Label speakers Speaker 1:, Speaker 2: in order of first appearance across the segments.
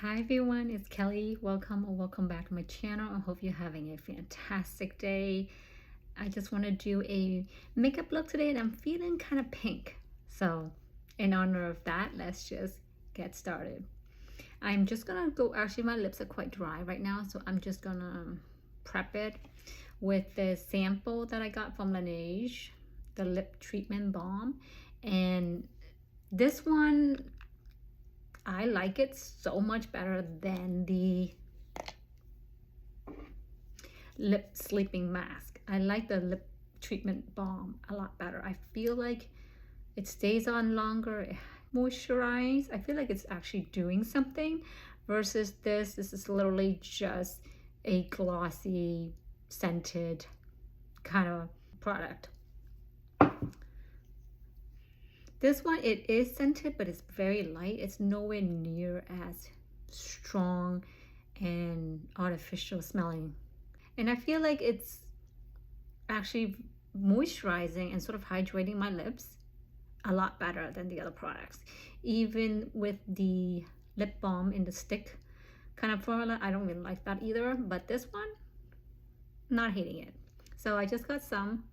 Speaker 1: Hi everyone, it's Kelly. Welcome or welcome back to my channel. I hope you're having a fantastic day. I just want to do a makeup look today and I'm feeling kind of pink. So in honor of that, let's just get started. I'm just gonna go, actually my lips are quite dry right now, so I'm just gonna prep it with the sample that I got from Les Beige, the lip treatment balm. And this one, I like it so much better than the lip sleeping mask. I like the lip treatment balm a lot better. I feel like it stays on longer, it moisturizes. I feel like it's actually doing something versus this is literally just a glossy scented kind of product. This one, it is scented, but it's very light. It's nowhere near as strong and artificial smelling. And I feel like it's actually moisturizing and sort of hydrating my lips a lot better than the other products. Even with the lip balm in the stick kind of formula, I don't really like that either. But this one, not hating it. So I just got some.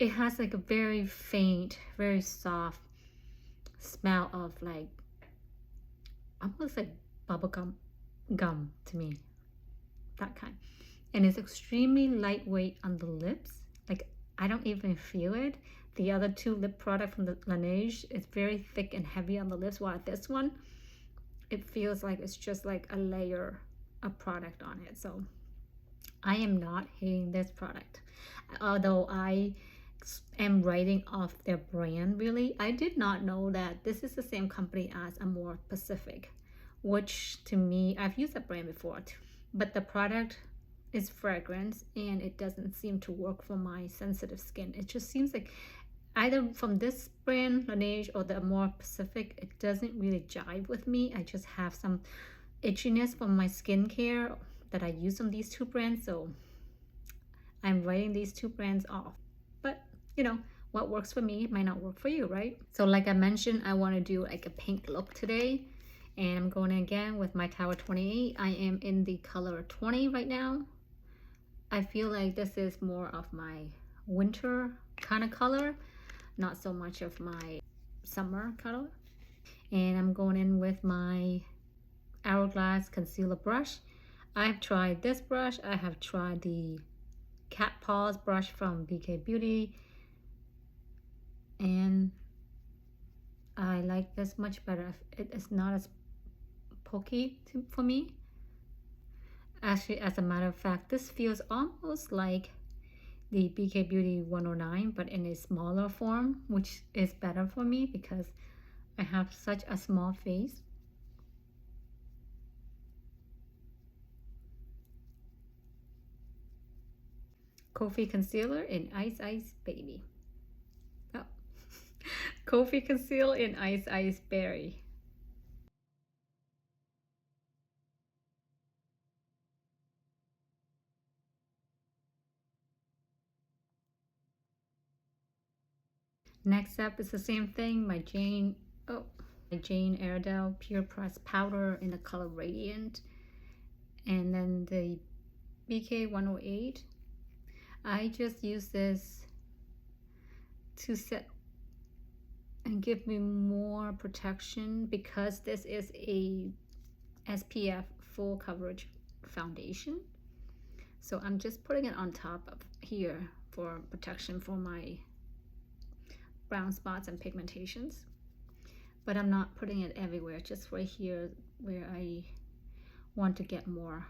Speaker 1: It has like a very faint, very soft smell of like almost like bubblegum gum to me, that kind. And it's extremely lightweight on the lips. Like I don't even feel it. The other two lip product from the Laneige is very thick and heavy on the lips, while this one, it feels like it's just like a layer of product on it. So I am not hating this product, although I am writing off their brand. Really, I did not know that this is the same company as Amore Pacific, which to me, I've used that brand before too, but the product is fragrance and it doesn't seem to work for my sensitive skin. It just seems like either from this brand Laneige or the Amore Pacific, it doesn't really jive with me. I just have some itchiness from my skincare that I use on these two brands, so I'm writing these two brands off. But you know, what works for me might not work for you, right? So like I mentioned, I want to do like a pink look today, and I'm going again with my Tower 28. I am in the color 20 right now. I feel like this is more of my winter kind of color, not so much of my summer color. And I'm going in with my Hourglass concealer brush. I've tried this brush. I have tried the cat paws brush from BK Beauty, and I like this much better. It is not as pokey for me. Actually, as a matter of fact, this feels almost like the BK Beauty 109, but in a smaller form, which is better for me because I have such a small face. Kulfi concealer in Ice Baby. Oh. Kulfi concealer in Ice Berry. Next up is the same thing, my Jane Iredale Pure Press powder in the color Radiant, and then the BK 108. I just use this to set and give me more protection because this is a SPF full coverage foundation. So I'm just putting it on top of here for protection for my brown spots and pigmentations. But I'm not putting it everywhere, just right here where I want to get more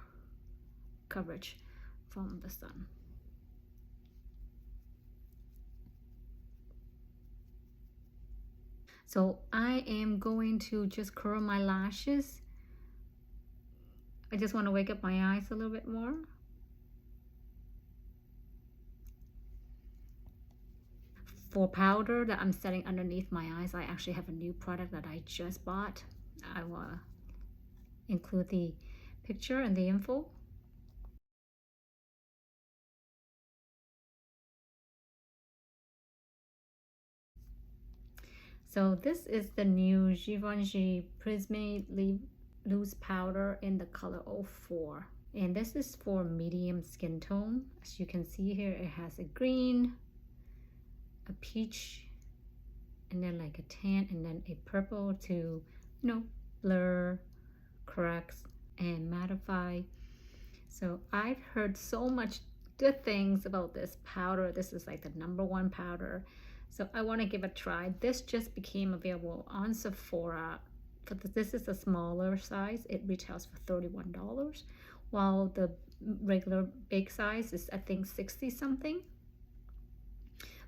Speaker 1: coverage from the sun. So I am going to just curl my lashes. I just want to wake up my eyes a little bit more. For powder that I'm setting underneath my eyes, I actually have a new product that I just bought. I will include the picture and the info. So this is the new Givenchy Prisme Loose Powder in the color 04. And this is for medium skin tone. As you can see here, it has a green, a peach, and then like a tan, and then a purple to, you know, blur, corrects, and mattify. So I've heard so much good things about this powder. This is like the #1 powder. So I want to give it a try. This just became available on Sephora. This is a smaller size. It retails for $31, while the regular big size is, I think, 60 something.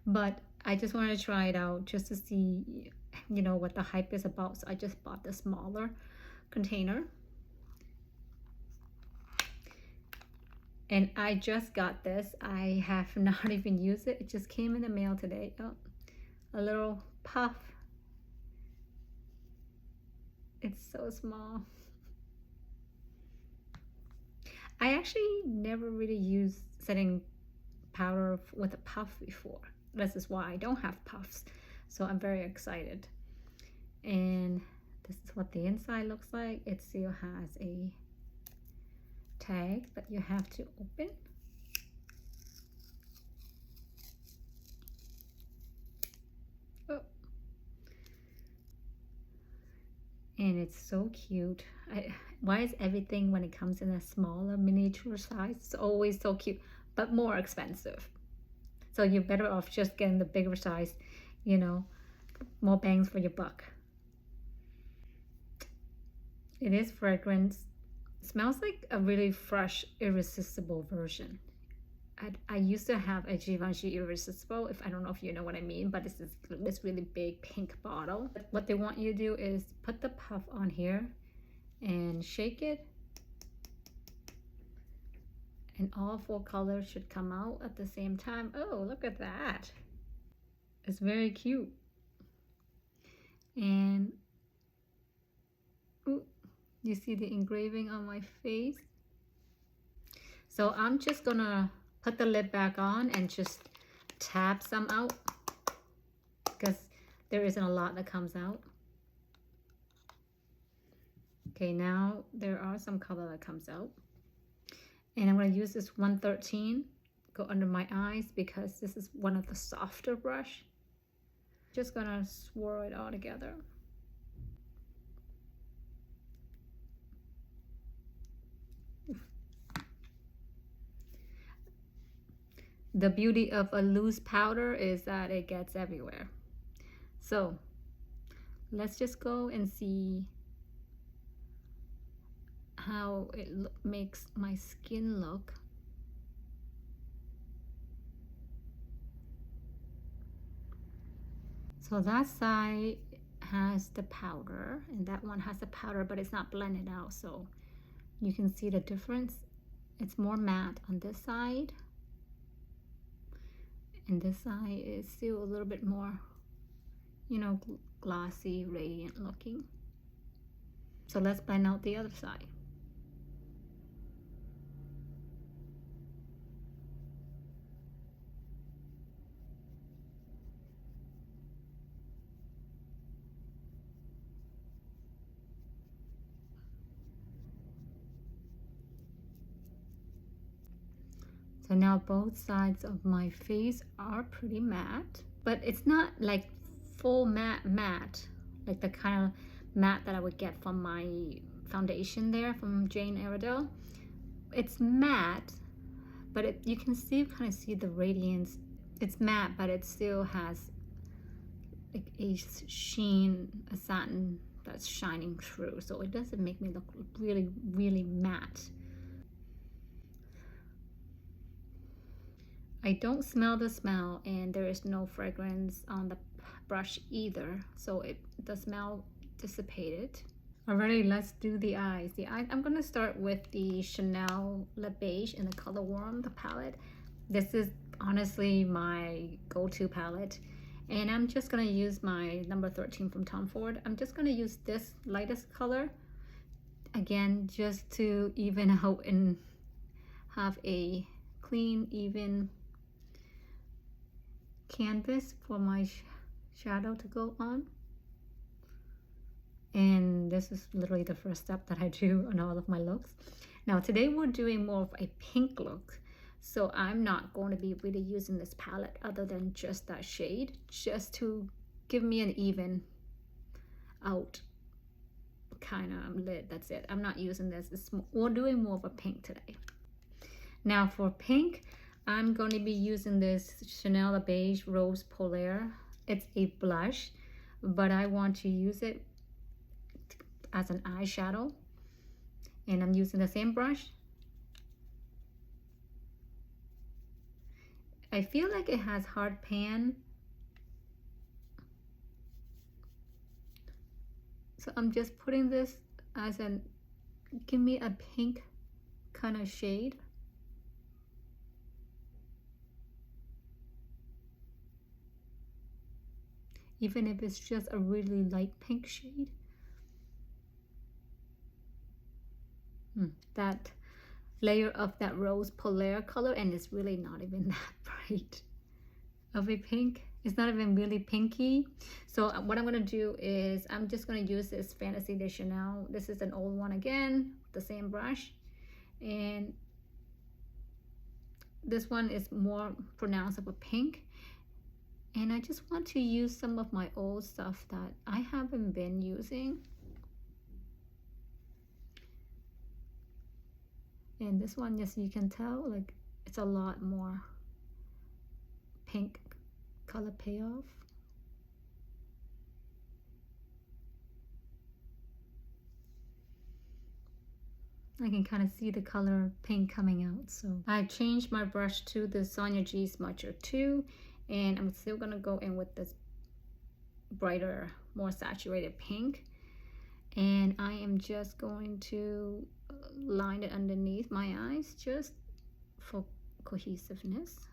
Speaker 1: But I just wanted to try it out just to see, you know, what the hype is about. So I just bought the smaller container. And I just got this. I have not even used it. It just came in the mail today. Oh, a little puff. It's so small. I actually never really used setting powder with a puff before. This is why I don't have puffs. So I'm very excited. And this is what the inside looks like. It still has a tag that you have to open. Oh. And it's so cute. Why is everything, when it comes in a smaller miniature size, it's always so cute, but more expensive? So you're better off just getting the bigger size, you know, more bangs for your buck. It is fragrance. Smells like a really fresh, irresistible version. I used to have a Givenchy Irresistible, if I don't know if you know what I mean, but this is this really big pink bottle. What they want you to do is put the puff on here and shake it, and all 4 colors should come out at the same time. Oh, look at that. It's very cute. And ooh, you see the engraving on my face? So I'm just gonna put the lid back on and just tap some out, because there isn't a lot that comes out. Okay, now there are some color that comes out. And I'm going to use this 113, go under my eyes, because this is one of the softer brush. Just going to swirl it all together. The beauty of a loose powder is that it gets everywhere. So let's just go and see how it makes my skin look. So that side has the powder, and that one has the powder, but it's not blended out, so you can see the difference. It's more matte on this side, and this side is still a little bit more, you know, glossy, radiant looking. So let's blend out the other side. So now both sides of my face are pretty matte, but it's not like full matte, like the kind of matte that I would get from my foundation there from Jane Iredale. It's matte, but you can still kind of see the radiance. It's matte, but it still has like a sheen, a satin that's shining through, so it doesn't make me look really, really matte. I don't smell the smell, and there is no fragrance on the brush either, so the smell dissipated. Alrighty, let's do the eyes. The eyes, I'm gonna start with the Chanel Les Beige in the color Warm, the palette. This is honestly my go-to palette, and I'm just gonna use my number 13 from Tom Ford. I'm just gonna use this lightest color again, just to even out and have a clean, even canvas for my shadow to go on. And this is literally the first step that I do on all of my looks. Now today we're doing more of a pink look, so I'm not going to be really using this palette other than just that shade, just to give me an even out kind of lid. That's it. I'm not using this. We're doing more of a pink today. Now for pink, I'm going to be using this Chanel Les Beige Rose Polaire. It's a blush, but I want to use it as an eyeshadow, and I'm using the same brush. I feel like it has hard pan, so I'm just putting this as an, give me a pink kind of shade. Even if it's just a really light pink shade. That layer of that Rose Polaire color, and it's really not even that bright of a pink. It's not even really pinky. So what I'm gonna do is I'm just gonna use this Fantaisie de Chanel. This is an old one again, the same brush, and this one is more pronounced of a pink. And I just want to use some of my old stuff that I haven't been using. And this one, yes, you can tell, like, it's a lot more pink color payoff. I can kind of see the color pink coming out. So I changed my brush to the Sonia G Smudger 2, and I'm still gonna go in with this brighter, more saturated pink. And I am just going to line it underneath my eyes just for cohesiveness.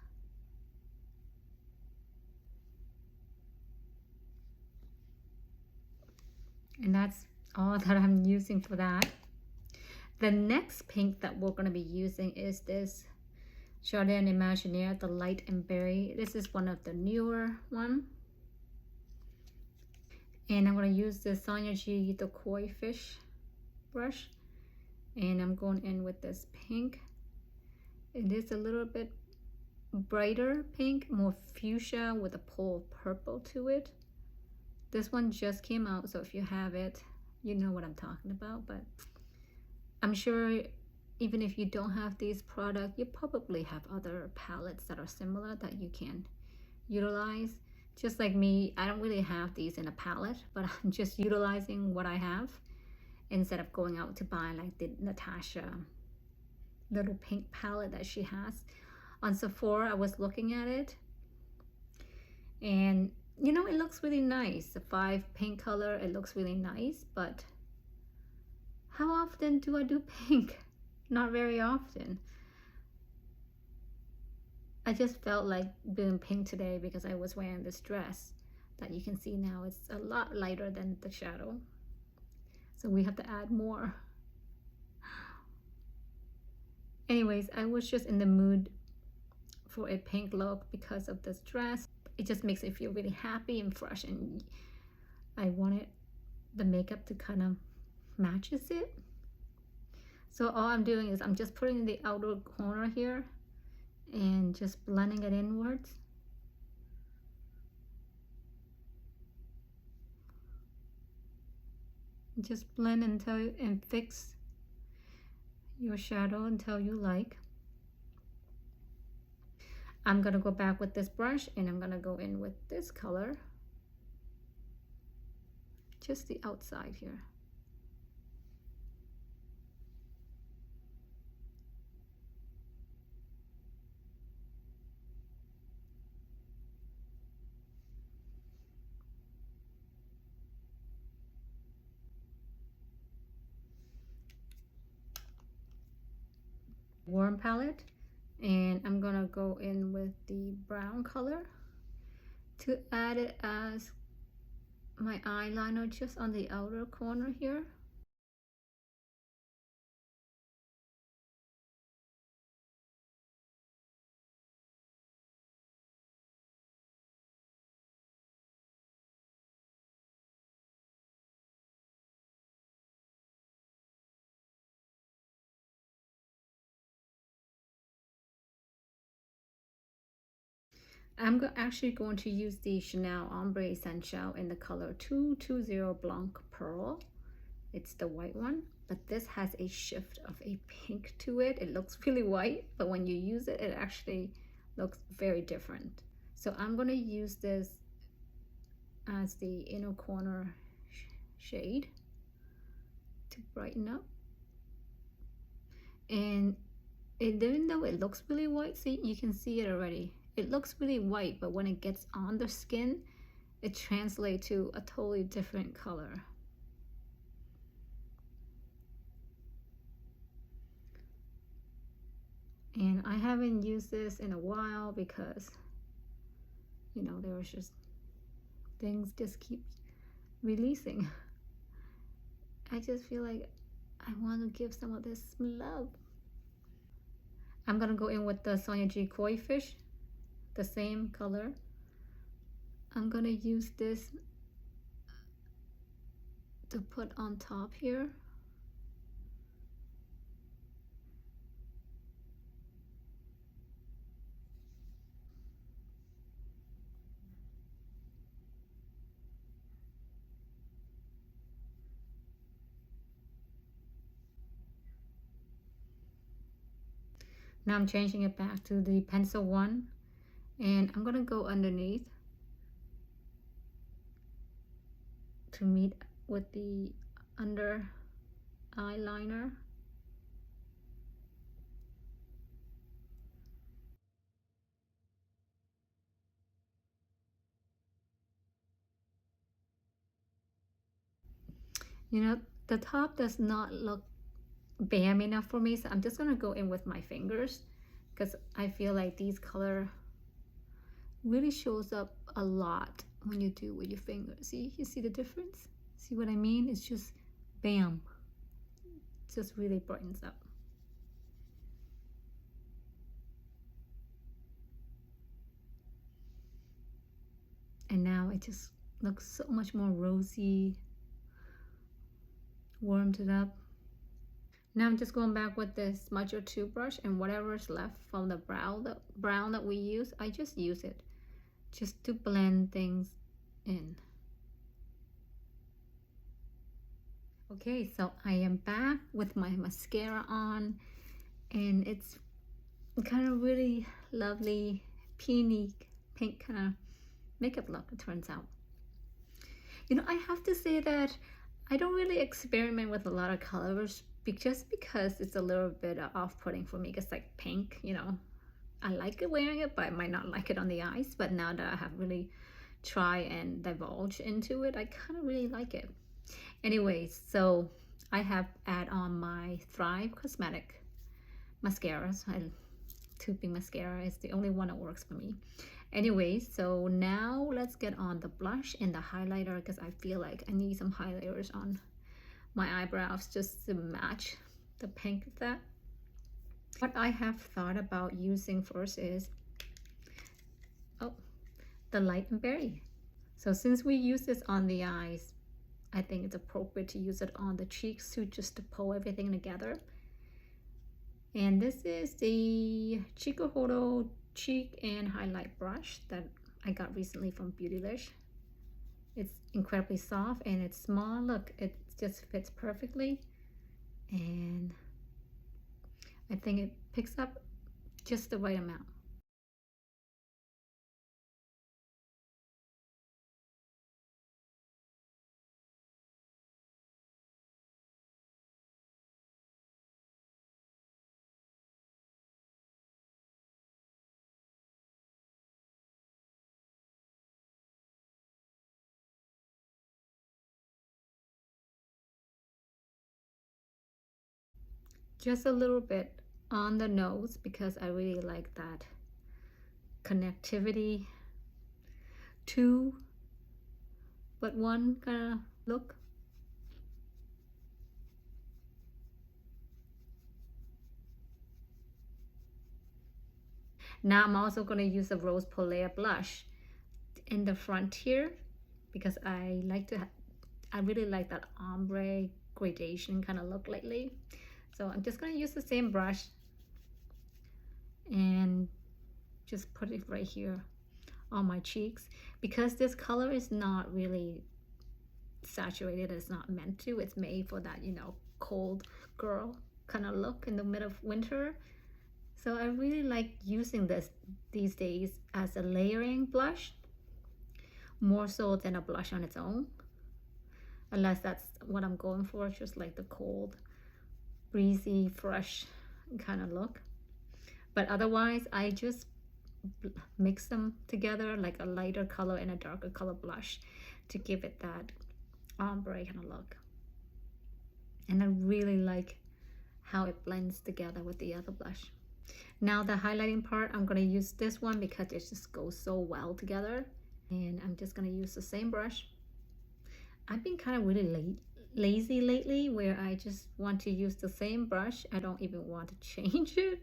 Speaker 1: And that's all that I'm using for that. The next pink that we're going to be using is this Jardin Imaginaire, the Light and Berry. This is one of the newer one. And I'm going to use the Sonia G, the Koi Fish brush. And I'm going in with this pink. It is a little bit brighter pink, more fuchsia with a pull of purple to it. This one just came out, so if you have it, you know what I'm talking about. But I'm sure even if you don't have these products, you probably have other palettes that are similar that you can utilize. Just like me, I don't really have these in a palette, but I'm just utilizing what I have instead of going out to buy like the Natasha little pink palette that she has. On Sephora, I was looking at it, and you know, it looks really nice. The 5 pink color, it looks really nice, but how often do I do pink? Not very often. I just felt like doing pink today because I was wearing this dress that you can see now. It's a lot lighter than the shadow, so we have to add more. Anyways, I was just in the mood for a pink look because of this dress. It just makes me feel really happy and fresh, and I wanted the makeup to kind of matches it. So all I'm doing is I'm just putting the outer corner here and just blending it inwards. Just blend until and fix your shadow until you like. I'm gonna go back with this brush and I'm gonna go in with this color, just the outside here. Warm palette, and I'm gonna go in with the brown color to add it as my eyeliner just on the outer corner here. I'm actually going to use the Chanel Ombré Essentielle in the color 220 Blanc Pearl. It's the white one, but this has a shift of a pink to it. It looks really white, but when you use it, it actually looks very different. So I'm going to use this as the inner corner shade to brighten up. And even though it looks really white, see, you can see it already. It looks really white, but when it gets on the skin, it translates to a totally different color. And I haven't used this in a while because, you know, there was just things just keep releasing. I just feel like I want to give some of this love. I'm gonna go in with the Sonia G Koi Fish, the same color. I'm gonna use this to put on top here. Now I'm changing it back to the pencil one, and I'm gonna go underneath to meet with the under eyeliner. You know, the top does not look bam enough for me, so I'm just gonna go in with my fingers because I feel like these color really shows up a lot when you do with your fingers. See, you see the difference? See what I mean? It's just bam. It just really brightens up. And now it just looks so much more rosy, warmed it up. Now I'm just going back with this smudger toothbrush, and whatever is left from the brown that we use, I just use it just to blend things in. Okay, so I am back with my mascara on, and it's kind of really lovely peony pink kind of makeup look, it turns out. You know, I have to say that I don't really experiment with a lot of colors just because it's a little bit off-putting for me. It's like pink, you know, I like it wearing it, but I might not like it on the eyes. But now that I have really tried and divulged into it, I kind of really like it. Anyways, so I have add on my Thrive Cosmetic mascaras. Tubing mascara is the only one that works for me. Anyways, so now let's get on the blush and the highlighter because I feel like I need some highlighters on my eyebrows just to match the pink of that. What I have thought about using first is the light and berry. So since we use this on the eyes, I think it's appropriate to use it on the cheeks too, just to pull everything together. And this is the Chikohudo cheek and highlight brush that I got recently from Beautylish. It's incredibly soft and it's small. Look, it just fits perfectly, and I think it picks up just the right amount. Just a little bit on the nose because I really like that connectivity, two but one kind of look. Now I'm also going to use a Rose Polaire blush in the front here because I really like that ombre gradation kind of look lately. So I'm just going to use the same brush and just put it right here on my cheeks because this color is not really saturated. It's not meant to. It's made for that, you know, cold girl kind of look in the middle of winter. So I really like using this these days as a layering blush more so than a blush on its own, unless that's what I'm going for, just like the cold, breezy, fresh kind of look. But otherwise, I just mix them together, like a lighter color and a darker color blush to give it that ombre kind of look. And I really like how it blends together with the other blush. Now the highlighting part, I'm going to use this one because it just goes so well together. And I'm just going to use the same brush. I've been kind of really lazy lately where I just want to use the same brush. I don't even want to change it.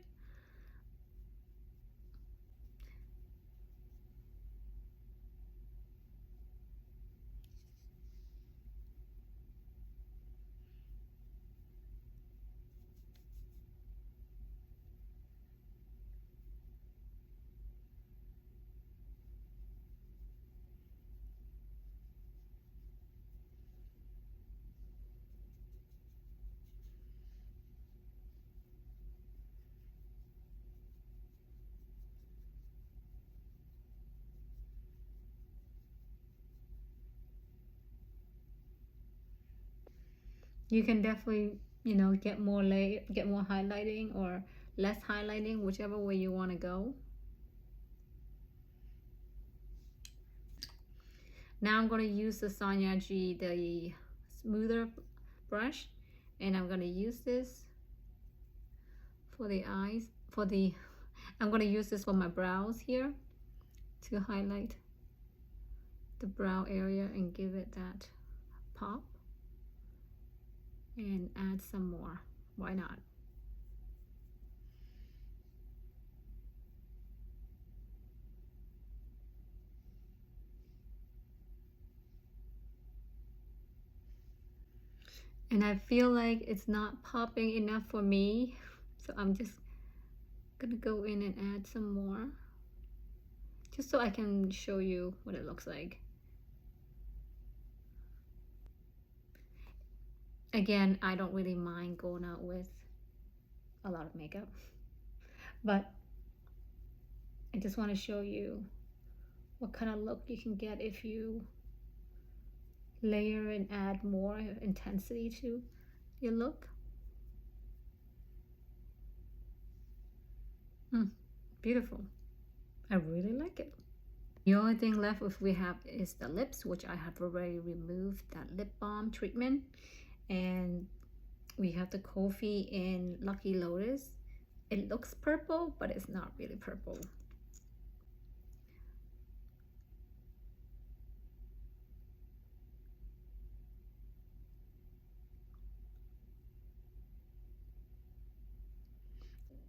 Speaker 1: You can definitely, you know, get more highlighting or less highlighting, whichever way you want to go. Now I'm going to use the Sonia G, the smoother brush, and I'm going to use this for the eyes, I'm going to use this for my brows here to highlight the brow area and give it that pop, and add some more. Why not? And I feel like it's not popping enough for me, so I'm just gonna go in and add some more just so I can show you what it looks like. Again, I don't really mind going out with a lot of makeup, but I just want to show you what kind of look you can get if you layer and add more intensity to your look. Beautiful. I really like it. The only thing left if we have is the lips, which I have already removed that lip balm treatment, and we have the Kulfi in Lucky Lotus. It looks purple, but it's not really purple.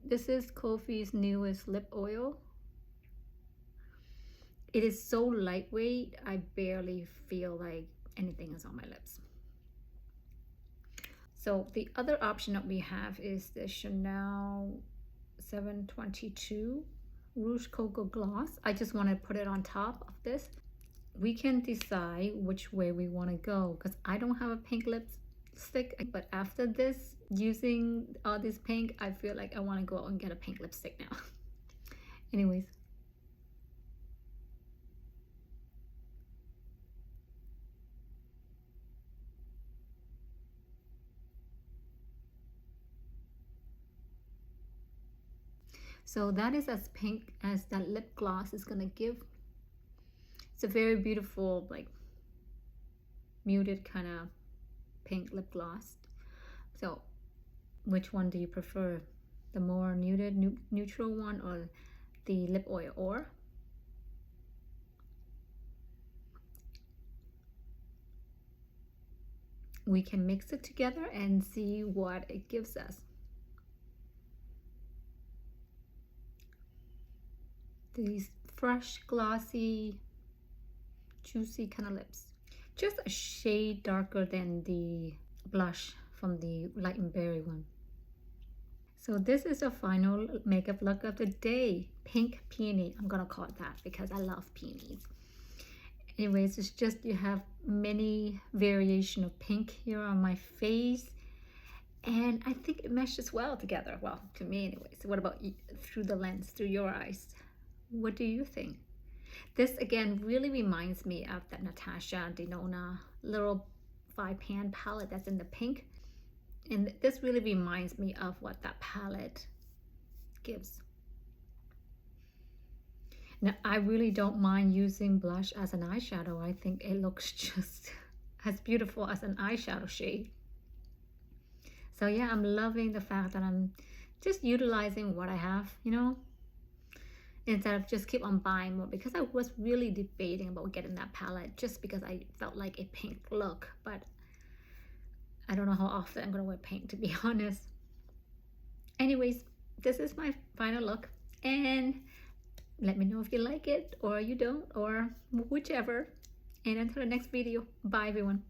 Speaker 1: This is Kulfi's newest lip oil. It is so lightweight, I barely feel like anything is on my lips. So the other option that we have is the Chanel 722 Rouge Cocoa Gloss. I just want to put it on top of this. We can decide which way we want to go because I don't have a pink lipstick, but after this, using all this pink, I feel like I want to go out and get a pink lipstick now. Anyways. So that is as pink as that lip gloss is gonna give. It's a very beautiful, like muted kind of pink lip gloss. So which one do you prefer? The more muted, neutral one, or the lip oil? Or we can mix it together and see what it gives us. These fresh, glossy, juicy kind of lips. Just a shade darker than the blush from the light and berry one. So this is the final makeup look of the day. Pink Peony. I'm gonna call it that because I love peonies. Anyways, it's just you have many variation of pink here on my face. And I think it meshes well together. Well, to me anyways. What about through the lens, through your eyes? What do you think? This again really reminds me of that Natasha Denona little 5-pan palette that's in the pink. And this really reminds me of what that palette gives. Now, I really don't mind using blush as an eyeshadow. I think it looks just as beautiful as an eyeshadow shade. So yeah, I'm loving the fact that I'm just utilizing what I have, you know, instead of just keep on buying more, because I was really debating about getting that palette just because I felt like a pink look, but I don't know how often I'm gonna wear pink, to be honest. Anyways, this is my final look, and let me know if you like it or you don't, or whichever. And until the next video, bye everyone.